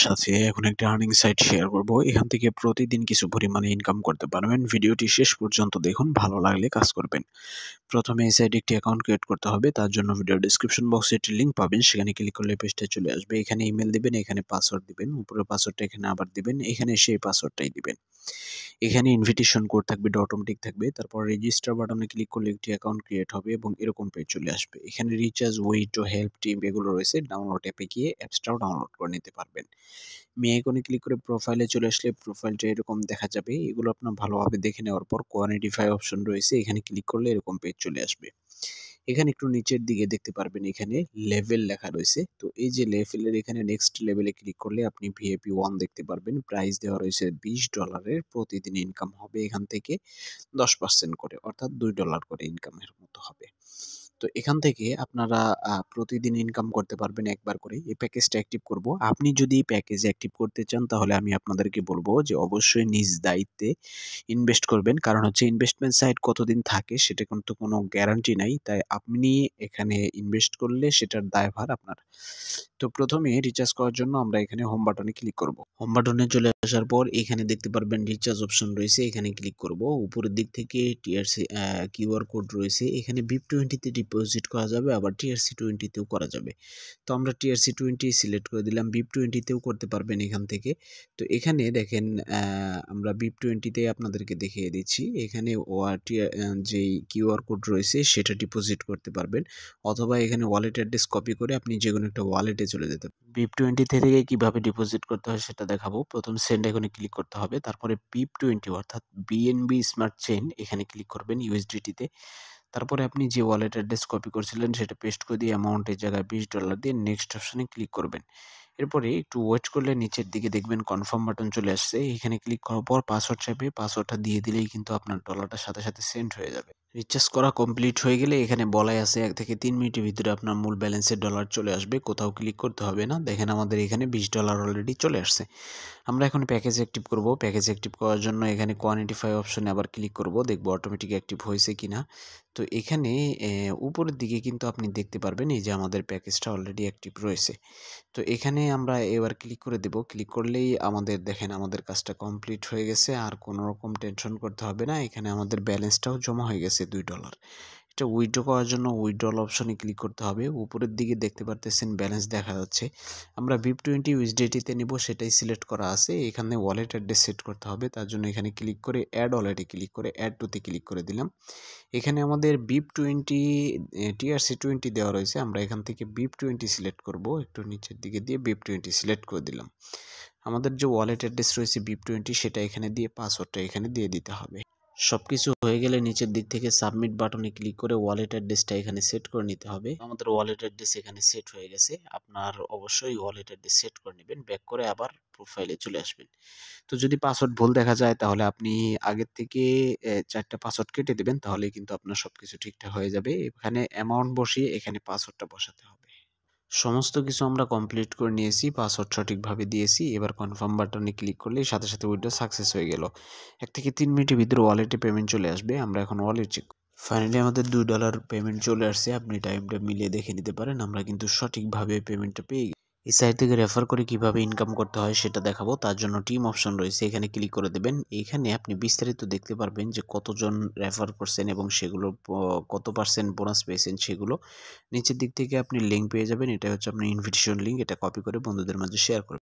সাথে এখন একটা আর্নিং সাইট শেয়ার করব। এখান থেকে প্রতিদিন কিছু পরিমাণে ইনকাম করতে পারবেন। ভিডিওটি শেষ পর্যন্ত দেখুন, ভালো লাগলে কাজ করবেন। প্রথমে এই সাইটে একটি অ্যাকাউন্ট ক্রিয়েট করতে হবে। তার জন্য ভিডিও ডেসক্রিপশন বক্সে একটি লিঙ্ক পাবেন, সেখানে ক্লিক করলে পেজটা চলে আসবে। এখানে ইমেল দিবেন, এখানে পাসওয়ার্ড দিবেন, উপরের পাসওয়ার্ডটা এখানে আবার দিবেন, এখানে সেই পাসওয়ার্ডটাই দিবেন। এখানে ইনভিটেশন কোড থাকবে, এটা অটোমেটিক থাকবে। তারপর রেজিস্টার বাটনে ক্লিক করলে একটি অ্যাকাউন্ট ক্রিয়েট হবে এবং এরকম পেজ চলে আসবে। এখানে রিচার্জ, ওয়েট, হেল্প টিম এগুলো রয়েছে। ডাউনলোড অ্যাপে গিয়ে অ্যাপসটাও ডাউনলোড করে নিতে পারবেন। মি আইকনে ক্লিক করে প্রোফাইলে চলে আসলে প্রোফাইলটা এরকম দেখা যাবে। এগুলো আপনার ভালোভাবে দেখে নেওয়ার পর কোয়ান্টিফাই অপশন রয়েছে, এখানে ক্লিক করলে এরকম পেজ চলে আসবে। এখানে একটু নিচের দিকে দেখতে পারবেন এখানে লেভেল লেখা রয়েছে। তো এই যে লেভেলের এখানে নেক্সট লেভেলে ক্লিক করলে আপনি ভিআইপি 1 দেখতে পারবেন। প্রাইস দেওয়া রয়েছে $20। প্রতিদিন ইনকাম হবে এখান থেকে 10% করে, অর্থাৎ $2 করে ইনকামের মতো হবে। তো এখান থেকে আপনারা প্রতিদিন ইনকাম করতে পারবেন একবার করে। এই প্যাকেজটা অ্যাক্টিভ করব। আপনি যদি এই প্যাকেজ অ্যাক্টিভ করতে চান তাহলে আমি আপনাদেরকে বলব যে অবশ্যই নিজ দায়িত্বে ইনভেস্ট করবেন। কারণ হচ্ছে ইনভেস্টমেন্ট সাইট কতদিন থাকে সেটা কিন্তু কোনো গ্যারান্টি নাই। তাই আপনি এখানে ইনভেস্ট করলে সেটার দায়ভার আপনার। তো প্রথমে রিচার্জ করার জন্য আমরা এখানে হোম বাটনে ক্লিক করব। হোম বাটনে চলে আসার পর এখানে দেখতে পারবেন রিচার্জ অপশন রয়েছে, এখানে ক্লিক করব। উপরের দিক থেকে টিআরসি কিউআর কোড রয়েছে। এখানে BIP20 তে ডিপোজিট করা যাবে, আবার TRC20 তেও করা যাবে। তো আমরা TRC20 সিলেক্ট করে দিলাম। BIP20 তেও করতে পারবেন এখান থেকে। তো এখানে দেখেন আমরা BIP20 তে আপনাদেরকে দেখিয়ে দিচ্ছি। এখানে যেই কিউআর কোড রয়েছে সেটা ডিপোজিট করতে পারবেন, অথবা এখানে ওয়ালেট অ্যাড্রেস কপি করে আপনি যেকোনো একটা ওয়ালেটে চলে যেতে পারেন। BIP20 থেকে কিভাবে ডিপোজিট করতে হয় সেটা দেখাবো। প্রথম সেন্ড আইকনে ক্লিক করতে হবে, তারপরে BIP20 অর্থাৎ বিএনবি স্মার্ট চেইন এখানে ক্লিক করবেন USDT তে। তারপরে আপনি যে ওয়ালেট অ্যাড্রেস কপি করছিলেন সেটা পেস্ট করে দিয়ে অ্যামাউন্টের জায়গায় $20 দিয়ে নেক্সট অপশনে ক্লিক করবেন। এরপরে একটু ওয়েট করলে নিচের দিকে দেখবেন কনফার্ম বাটন চলে আসছে। এখানে ক্লিক করার পর পাসওয়ার্ড চাইবে, পাসওয়ার্ডটা দিয়ে দিলেই কিন্তু আপনার ডলারটা সাথে সাথে সেন্ড হয়ে যাবে। রিচার্জ করা কমপ্লিট হয়ে গেলে এখানে বলাই আছে 1 থেকে 3 মিনিটের ভিতরে আপনার মূল ব্যালেন্সের ডলার চলে আসবে। কোথাও ক্লিক করতে হবে না। দেখেন আমাদের এখানে $20 অলরেডি চলে আসছে। আমরা এখন প্যাকেজ অ্যাক্টিভ করব। প্যাকেজ অ্যাক্টিভ করার জন্য এখানে কোয়ান্টিফাই অপশনে আবার ক্লিক করব, দেখব অটোমেটিক অ্যাক্টিভ হয়েছে কিনা। তো এখানে উপরের দিকে কিন্তু আপনি দেখতে পারবেন এই যে আমাদের প্যাকেজটা অলরেডি অ্যাক্টিভ রয়েছে। তো এখানে আমরা এবার ক্লিক করে দেব। ক্লিক করলেই আমাদের দেখেন আমাদের কাজটা কমপ্লিট হয়ে গেছে। আর কোনো রকম টেনশন করতে হবে না। এখানে আমাদের ব্যালেন্সটাও জমা হয়ে গেছে $2। এটা উইথড্র করার জন্য উইথড্রল অপশনে ক্লিক করতে হবে। উপরের দিকে দেখতে পারতেছেন ব্যালেন্স দেখা যাচ্ছে। আমরা BIP20 USDT তে নিব, সেটাই সিলেক্ট করা আছে। এখানে ওয়ালেট অ্যাড্রেস সেট করতে হবে। তার জন্য এখানে ক্লিক করে অ্যাড ওয়ালেটে ক্লিক করে অ্যাড টু তে ক্লিক করে দিলাম। এখানে আমাদের BIP20 TRC20 দেওয়া রয়েছে। আমরা এখান থেকে BIP20 সিলেক্ট করব। একটু নিচের দিকে দিয়ে BIP20 সিলেক্ট করে দিলাম। আমাদের যে ওয়ালেট অ্যাড্রেস রয়েছে BIP20 সেটা এখানে দিয়ে পাসওয়ার্ডটা এখানে দিয়ে দিতে হবে। সবকিছু হয়ে গেলে নিচের দিক থেকে সাবমিট বাটনে ক্লিক করে ওয়ালেট অ্যাড্রেসটা এখানে সেট করে নিতে হবে। আমাদের ওয়ালেট অ্যাড্রেস এখানে সেট হয়ে গেছে। আপনার অবশ্যই ওয়ালেট অ্যাড্রেস সেট করে নেবেন। ব্যাক করে আবার প্রোফাইলে চলে আসবেন। তো যদি পাসওয়ার্ড ভুল দেখা যায় তাহলে আপনি আগের থেকে 4টা পাসওয়ার্ড কেটে দিবেন, তাহলেই কিন্তু আপনার সবকিছু ঠিকঠাক হয়ে যাবে। এখানে অ্যামাউন্ট বসিয়ে এখানে পাসওয়ার্ডটা বসাতে হবে। সমস্ত কিছু আমরা কমপ্লিট করে নিয়েছি, পাসওয়ার্ড সঠিকভাবে দিয়েছি। এবার কনফার্ম বাটনে ক্লিক করলেই সাথে সাথে উইথড্র সাকসেস হয়ে গেল। 1 থেকে 3 মিনিটের ভিতরে ওয়ালেটে পেমেন্ট চলে আসবে। আমরা এখন ওয়ালেট চেক। ফাইনালি আমাদের $2 পেমেন্ট চলে আসছে। আপনি টাইমটা মিলিয়ে দেখে নিতে পারেন। আমরা কিন্তু সঠিকভাবে পেমেন্টটা পেয়ে গেছি। এই সাইট থেকে রেফার করে কিভাবে ইনকাম করতে হয় সেটা দেখাবো। তার জন্য টিম অপশন রয়েছে, এখানে ক্লিক করে দেবেন। এখানে আপনি বিস্তারিত দেখতে পারবেন যে কতজন রেফার করছেন এবং সেগুলো কত পার্সেন্ট বোনাস পেয়েছেন সেগুলো। নিচের দিক থেকে আপনি লিঙ্ক পেয়ে যাবেন। এটা হচ্ছে আপনার ইনভিটেশন লিঙ্ক। এটা কপি করে বন্ধুদের মাঝে শেয়ার করবেন।